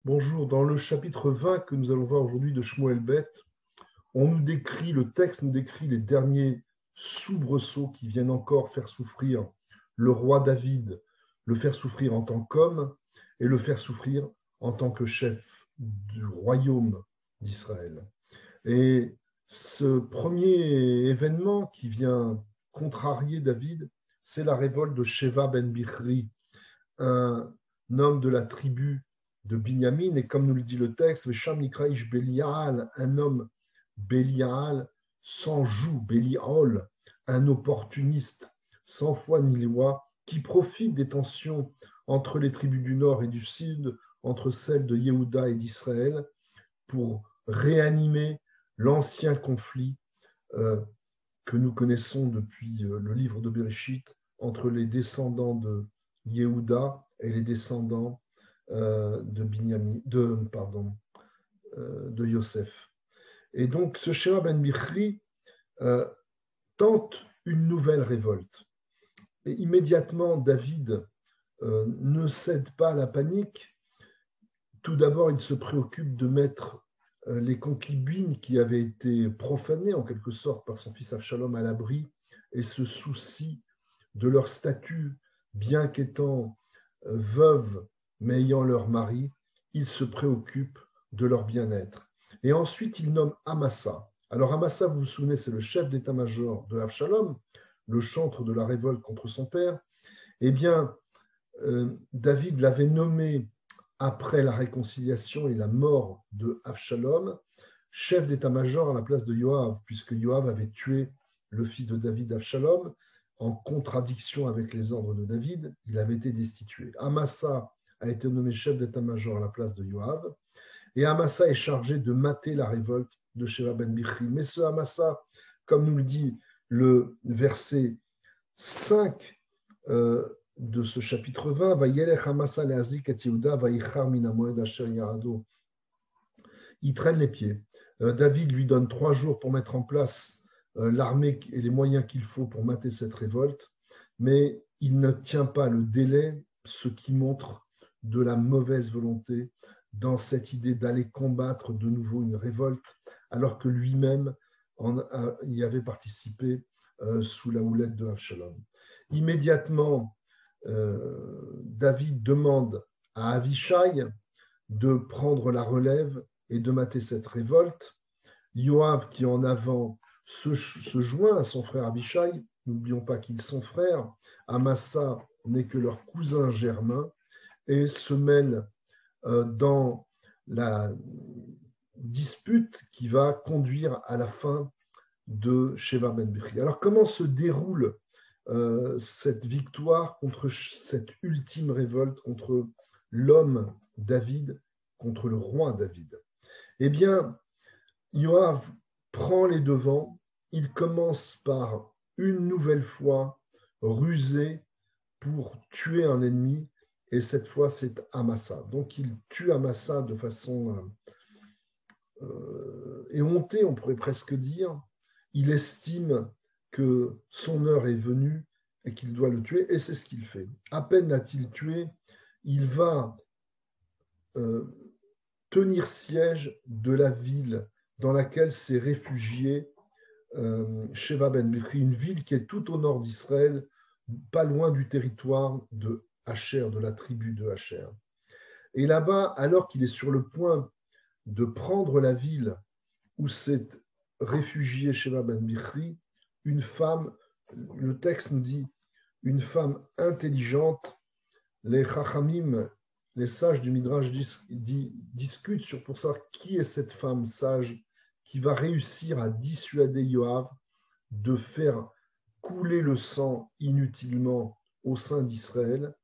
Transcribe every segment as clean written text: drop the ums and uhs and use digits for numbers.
Bonjour, dans le chapitre 20 que nous allons voir aujourd'hui de Shmuel Beth, le texte nous décrit les derniers soubresauts qui viennent encore faire souffrir le roi David, le faire souffrir en tant qu'homme et le faire souffrir en tant que chef du royaume d'Israël. Et ce premier événement qui vient contrarier David, c'est la révolte de Sheva ben Bichri, un homme de la tribu de Binyamin, et comme nous le dit le texte, Vesham Nikraish Belial, un homme Belial, sans joug, Belial, un opportuniste, sans foi ni loi, qui profite des tensions entre les tribus du nord et du sud, entre celles de Yehuda et d'Israël, pour réanimer l'ancien conflit que nous connaissons depuis le livre de Bereshit entre les descendants de Yehuda et les descendants de Yosef. Et donc, ce Sheva ben Bichri tente une nouvelle révolte. Et immédiatement, David ne cède pas à la panique. Tout d'abord, il se préoccupe de mettre les concubines qui avaient été profanées en quelque sorte par son fils Avshalom à l'abri et se soucie de leur statut, bien qu'étant veuves mais ayant leur mari, il se préoccupe de leur bien-être. Et ensuite, il nomme Amasa. Alors Amasa, vous vous souvenez, c'est le chef d'état-major de Avshalom, le chantre de la révolte contre son père. Eh bien, David l'avait nommé après la réconciliation et la mort de Avshalom, chef d'état-major à la place de Yoav, puisque Yoav avait tué le fils de David, Avshalom, en contradiction avec les ordres de David, il avait été destitué. Amasa a été nommé chef d'état-major à la place de Yoav, et Amasa est chargé de mater la révolte de Sheva ben Bichri. Mais ce Amasa, comme nous le dit le verset 5 de ce chapitre 20, il traîne les pieds. David lui donne 3 jours pour mettre en place l'armée et les moyens qu'il faut pour mater cette révolte, mais il ne tient pas le délai, ce qui montre de la mauvaise volonté dans cette idée d'aller combattre de nouveau une révolte, alors que lui-même y avait participé sous la houlette de Avshalom. Immédiatement, David demande à Avishai de prendre la relève et de mater cette révolte. Yoav, qui en avant se joint à son frère Abishai, n'oublions pas qu'ils sont frères, Amasa n'est que leur cousin germain, et se mêle dans la dispute qui va conduire à la fin de Sheva ben Bichri. Alors comment se déroule cette victoire contre cette ultime révolte contre l'homme David, contre le roi David? Eh bien, Yoav prend les devants, il commence par une nouvelle fois ruser pour tuer un ennemi, et cette fois c'est Amasa. Donc il tue Amasa de façon éhontée, on pourrait presque dire. Il estime que son heure est venue et qu'il doit le tuer, et c'est ce qu'il fait. À peine l'a-t-il tué, il va tenir siège de la ville dans laquelle s'est réfugié Sheva ben Bichri, une ville qui est tout au nord d'Israël, pas loin du territoire de Asher, de la tribu de Asher. Et là-bas, alors qu'il est sur le point de prendre la ville où s'est réfugié Sheva ben Bichri, une femme, le texte nous dit, une femme intelligente, les Chachamim, les sages du Midrash discutent sur pour savoir qui est cette femme sage qui va réussir à dissuader Yoav de faire couler le sang inutilement au sein d'Israël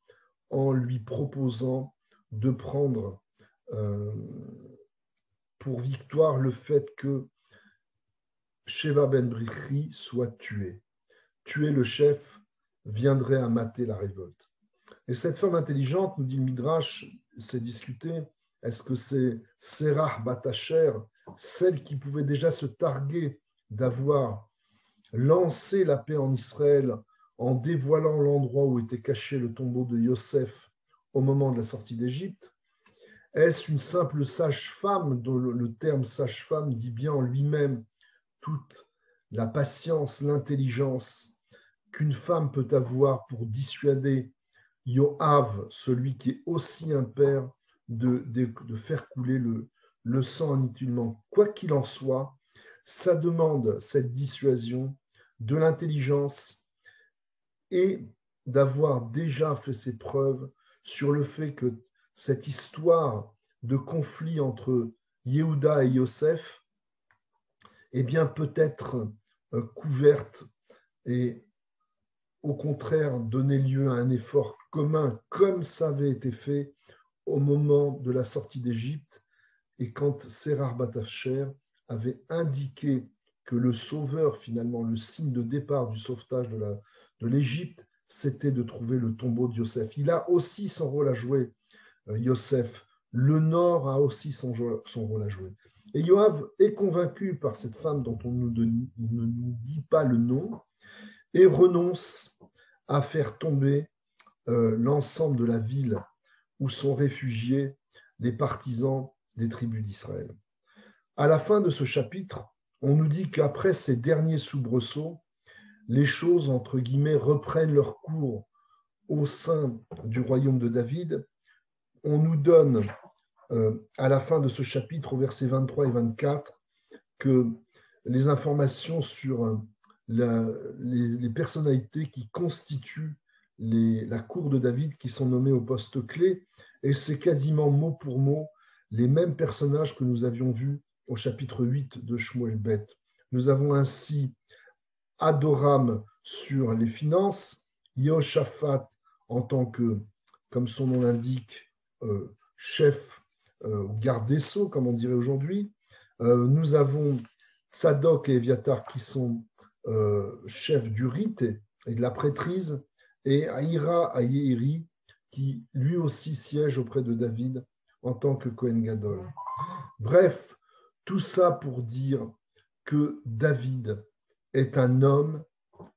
en lui proposant de prendre pour victoire le fait que Sheva ben Bichri soit tué. Tuer le chef viendrait à mater la révolte. Et cette femme intelligente, nous dit le Midrash, c'est discuté, est-ce que c'est Serah Batacher, celle qui pouvait déjà se targuer d'avoir lancé la paix en Israël en dévoilant l'endroit où était caché le tombeau de Yosef au moment de la sortie d'Égypte? Est-ce une simple sage-femme, dont le terme sage-femme dit bien en lui-même toute la patience, l'intelligence qu'une femme peut avoir pour dissuader Yoav, celui qui est aussi un père, de faire couler le sang inutilement. Quoi qu'il en soit, ça demande cette dissuasion, de l'intelligence et d'avoir déjà fait ses preuves sur le fait que cette histoire de conflit entre Yehuda et Yosef, eh bien, peut être couverte et au contraire donner lieu à un effort commun comme ça avait été fait au moment de la sortie d'Égypte et quand Sérar Batafcher avait indiqué que le sauveur, finalement, le signe de départ du sauvetage de l'Égypte, c'était de trouver le tombeau de Yosef. Il a aussi son rôle à jouer, Yosef. Le Nord a aussi son rôle à jouer. Et Yoav est convaincu par cette femme dont on ne nous dit pas le nom et renonce à faire tomber l'ensemble de la ville où sont réfugiés les partisans des tribus d'Israël. À la fin de ce chapitre, on nous dit qu'après ces derniers soubresauts, les choses, entre guillemets, reprennent leur cours au sein du royaume de David. On nous donne, à la fin de ce chapitre, au versets 23 et 24, que les informations sur les personnalités qui constituent la cour de David, qui sont nommées au poste clé, et c'est quasiment mot pour mot les mêmes personnages que nous avions vus au chapitre 8 de Shmuel Bet. Nous avons ainsi Adoram sur les finances, Yehoshaphat en tant que, comme son nom l'indique, chef garde des sceaux, comme on dirait aujourd'hui. Nous avons Tzadok et Éviatar qui sont chefs du rite et de la prêtrise, et Aïra Aïeri qui lui aussi siège auprès de David en tant que Kohen Gadol. Bref, tout ça pour dire que David est un homme,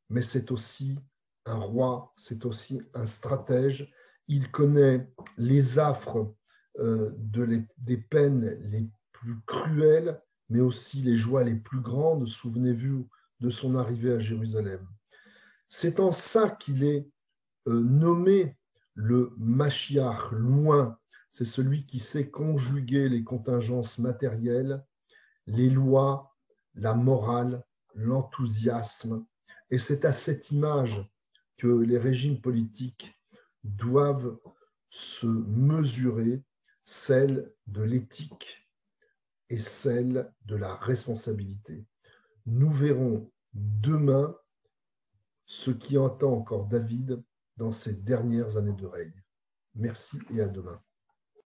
mais c'est aussi un roi, c'est aussi un stratège. Il connaît les affres des peines les plus cruelles, mais aussi les joies les plus grandes. Souvenez-vous de son arrivée à Jérusalem. C'est en ça qu'il est nommé le Mashiach, loin. C'est celui qui sait conjuguer les contingences matérielles, les lois, la morale, l'enthousiasme. Et c'est à cette image que les régimes politiques doivent se mesurer, celle de l'éthique et celle de la responsabilité. Nous verrons demain ce qui entend encore David dans ses dernières années de règne. Merci et à demain.